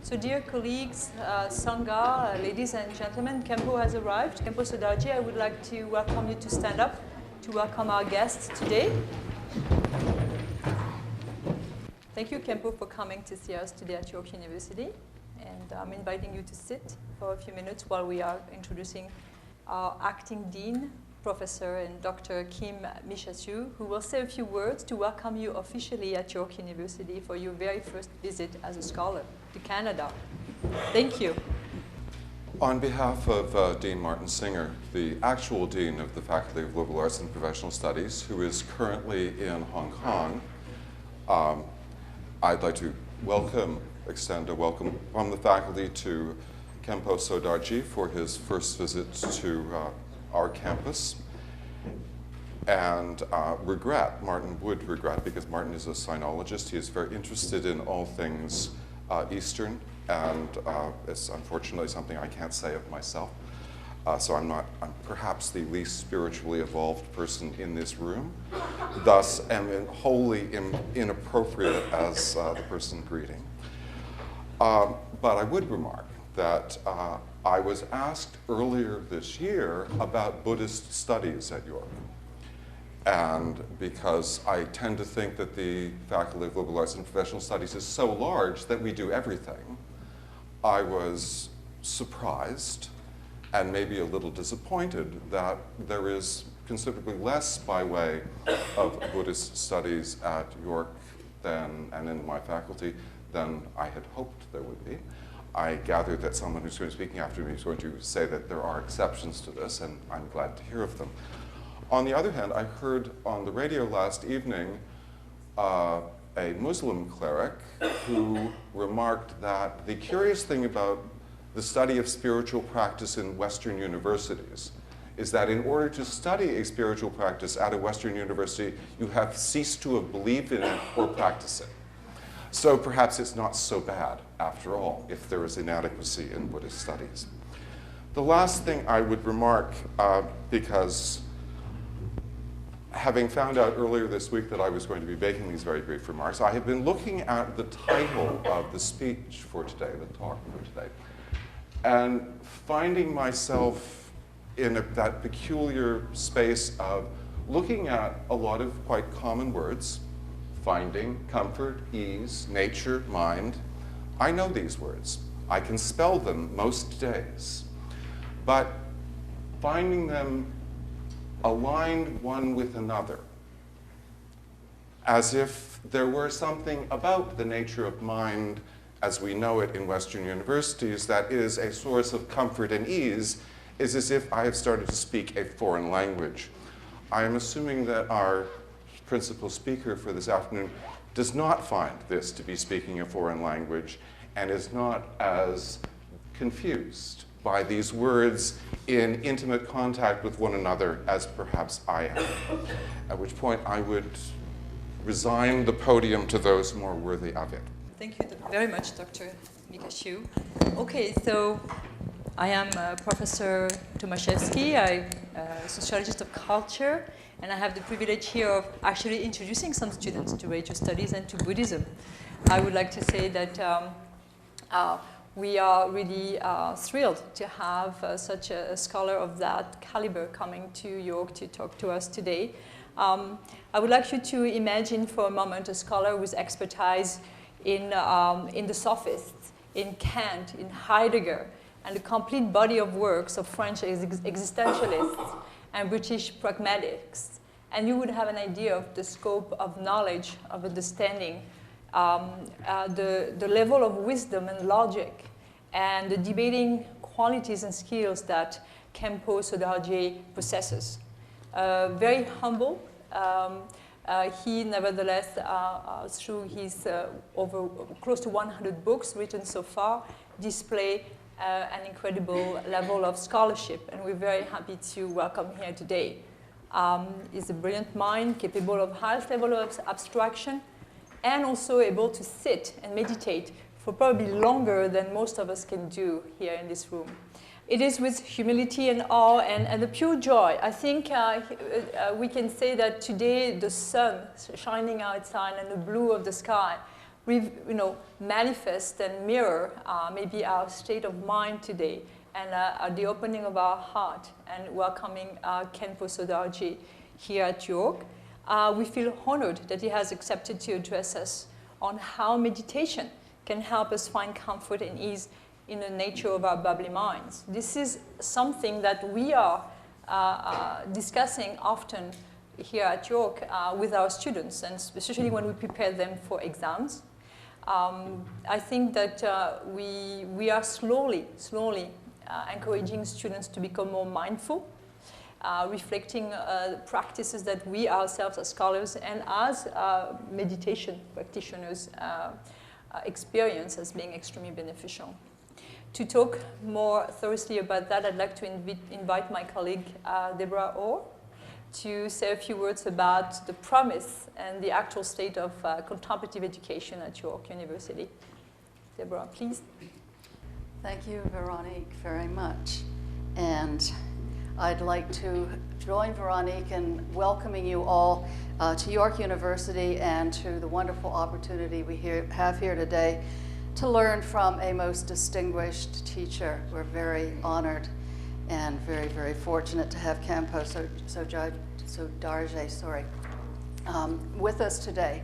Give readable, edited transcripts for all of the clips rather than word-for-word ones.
So dear colleagues, Sangha, ladies and gentlemen, Khenpo has arrived. Khenpo Sodargye, I would like to welcome you to stand up to welcome our guests today. Thank you, Khenpo, for coming to see us today at York University. And I'm inviting you to sit for a few minutes while we are introducing our acting dean, Professor and Dr. Michasiw, who will say a few words to welcome you officially at York University for your very first visit as a scholar to Canada. Thank you. On behalf of Dean Martin Singer, the actual Dean of the Faculty of Liberal Arts and Professional Studies, who is currently in Hong Kong, I'd like to extend a welcome from the faculty to Khenpo Sodargye for his first visit to our campus, and Martin would regret, because Martin is a sinologist, he is very interested in all things Eastern, and it's unfortunately something I can't say of myself. So I'm perhaps the least spiritually evolved person in this room, thus am wholly inappropriate as the person greeting. But I would remark that I was asked earlier this year about Buddhist studies at York. And because I tend to think that the Faculty of Liberal Arts and Professional Studies is so large that we do everything, I was surprised and maybe a little disappointed that there is considerably less by way of Buddhist studies at York and in my faculty than I had hoped there would be. I gather that someone who's going to be speaking after me is going to say that there are exceptions to this, and I'm glad to hear of them. On the other hand, I heard on the radio last evening a Muslim cleric who remarked that the curious thing about the study of spiritual practice in Western universities is that in order to study a spiritual practice at a Western university, you have ceased to have believed in it or practiced it. So perhaps it's not so bad, after all, if there is inadequacy in Buddhist studies. The last thing I would remark, because having found out earlier this week that I was going to be making these very brief remarks, I have been looking at the title of the speech for today, the talk for today, and finding myself in that peculiar space of looking at a lot of quite common words: finding, comfort, ease, nature, mind. I know these words. I can spell them most days. But finding them aligned one with another, as if there were something about the nature of mind as we know it in Western universities that is a source of comfort and ease, is as if I have started to speak a foreign language. I am assuming that our principal speaker for this afternoon does not find this to be speaking a foreign language and is not as confused by these words in intimate contact with one another as perhaps I am. At which point I would resign the podium to those more worthy of it. Thank you very much, Dr. Michasiw. Okay, so I am Professor Tomaszewski. I'm a sociologist of culture, and I have the privilege here of actually introducing some students to religious studies and to Buddhism. I would like to say that we are really thrilled to have such a scholar of that caliber coming to York to talk to us today. I would like you to imagine for a moment a scholar with expertise in the sophists, in Kant, in Heidegger, and a complete body of works of French existentialists and British pragmatics. And you would have an idea of the scope of knowledge, of understanding, the level of wisdom and logic, and the debating qualities and skills that Khenpo Sodargye possesses. Very humble. He, nevertheless, through his over close to 100 books written so far, display an incredible level of scholarship, and we're very happy to welcome him here today. He's a brilliant mind, capable of highest level of abstraction, and also able to sit and meditate for probably longer than most of us can do here in this room. It is with humility and awe and a pure joy. I think we can say that today the sun shining outside and the blue of the sky manifest and mirror maybe our state of mind today, and the opening of our heart and welcoming Khenpo Sodargye here at York. We feel honored that he has accepted to address us on how meditation can help us find comfort and ease in the nature of our bubbly minds. This is something that we are discussing often here at York with our students, and especially when we prepare them for exams. I think that we are slowly encouraging students to become more mindful, reflecting practices that we ourselves as scholars and as meditation practitioners experience as being extremely beneficial. To talk more thoroughly about that, I'd like to invite my colleague, Deborah Orr, to say a few words about the promise and the actual state of contemplative education at York University. Deborah, please. Thank you, Veronique, very much. And I'd like to join Veronique in welcoming you all to York University and to the wonderful opportunity we have here today to learn from a most distinguished teacher. We're very honored and very, very fortunate to have Khenpo Sodargye with us today.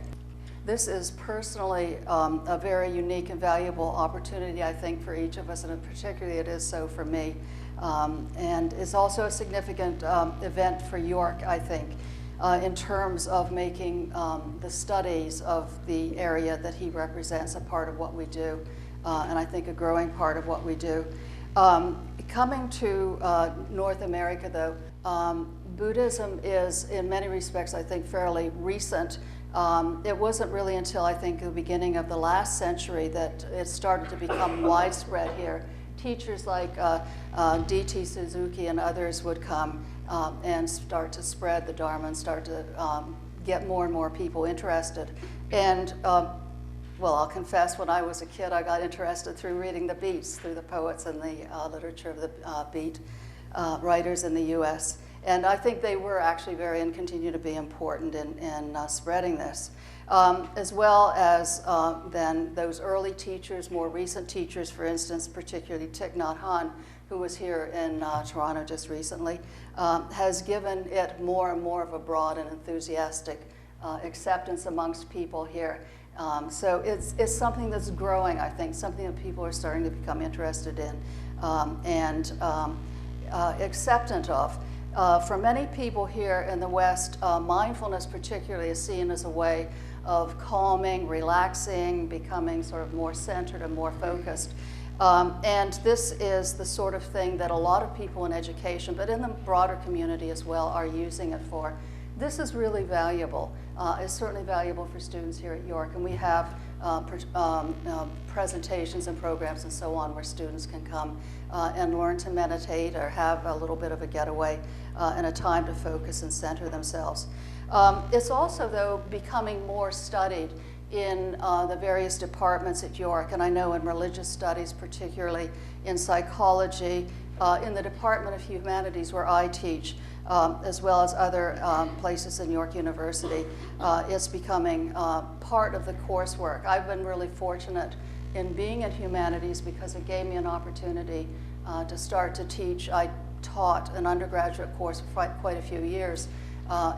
This is personally a very unique and valuable opportunity, I think, for each of us, and particularly it is so for me. And it's also a significant event for York, I think, in terms of making the studies of the area that he represents a part of what we do, and I think a growing part of what we do. Coming to North America, though, Buddhism is, in many respects, I think, fairly recent. It wasn't really until, I think, the beginning of the last century that it started to become widespread here. Teachers like D.T. Suzuki and others would come and start to spread the Dharma and start to get more and more people interested. And well, I'll confess, when I was a kid, I got interested through reading the beats, through the poets and the literature of the beat writers in the U.S. And I think they were actually very and continue to be important in spreading this. As well as then those early teachers, more recent teachers, for instance, particularly Thich Nhat Hanh, who was here in Toronto just recently, has given it more and more of a broad and enthusiastic acceptance amongst people here. So it's something that's growing, I think, something that people are starting to become interested in and acceptant of. For many people here in the West, mindfulness particularly is seen as a way of calming, relaxing, becoming sort of more centered and more focused. And this is the sort of thing that a lot of people in education, but in the broader community as well, are using it for. This is really valuable. It's certainly valuable for students here at York, and we have presentations and programs and so on where students can come and learn to meditate or have a little bit of a getaway and a time to focus and center themselves. It's also, though, becoming more studied in the various departments at York, and I know in religious studies, particularly in psychology, in the Department of Humanities where I teach, as well as other places in York University. It's becoming part of the coursework. I've been really fortunate in being in humanities because it gave me an opportunity to start to teach. I taught an undergraduate course for quite a few years,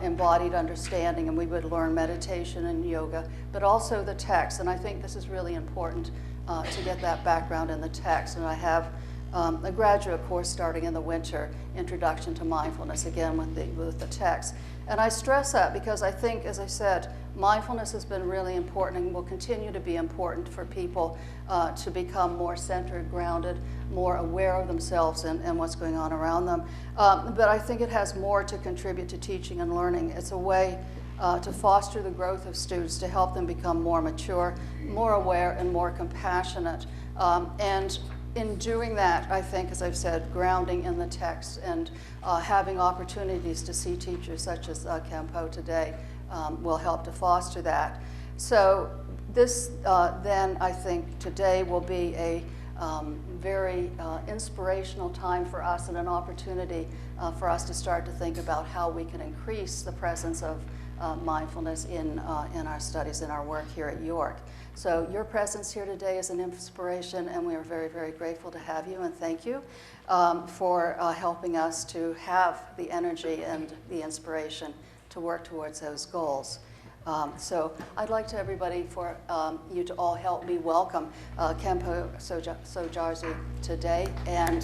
embodied understanding, and we would learn meditation and yoga, but also the text. And I think this is really important to get that background in the text. And I have a graduate course starting in the winter, Introduction to Mindfulness, again with the text. And I stress that because I think, as I said, mindfulness has been really important and will continue to be important for people to become more centered, grounded, more aware of themselves and what's going on around them. But I think it has more to contribute to teaching and learning. It's a way to foster the growth of students, to help them become more mature, more aware, and more compassionate. And in doing that, I think, as I've said, grounding in the text and having opportunities to see teachers such as Khenpo today will help to foster that. So this then, I think, today will be a very inspirational time for us and an opportunity for us to start to think about how we can increase the presence of mindfulness in our studies, in our work here at York. So your presence here today is an inspiration, and we are very, very grateful to have you, and thank you for helping us to have the energy and the inspiration to work towards those goals. So I'd like to everybody for you to all help me welcome Khenpo Sodargye today. And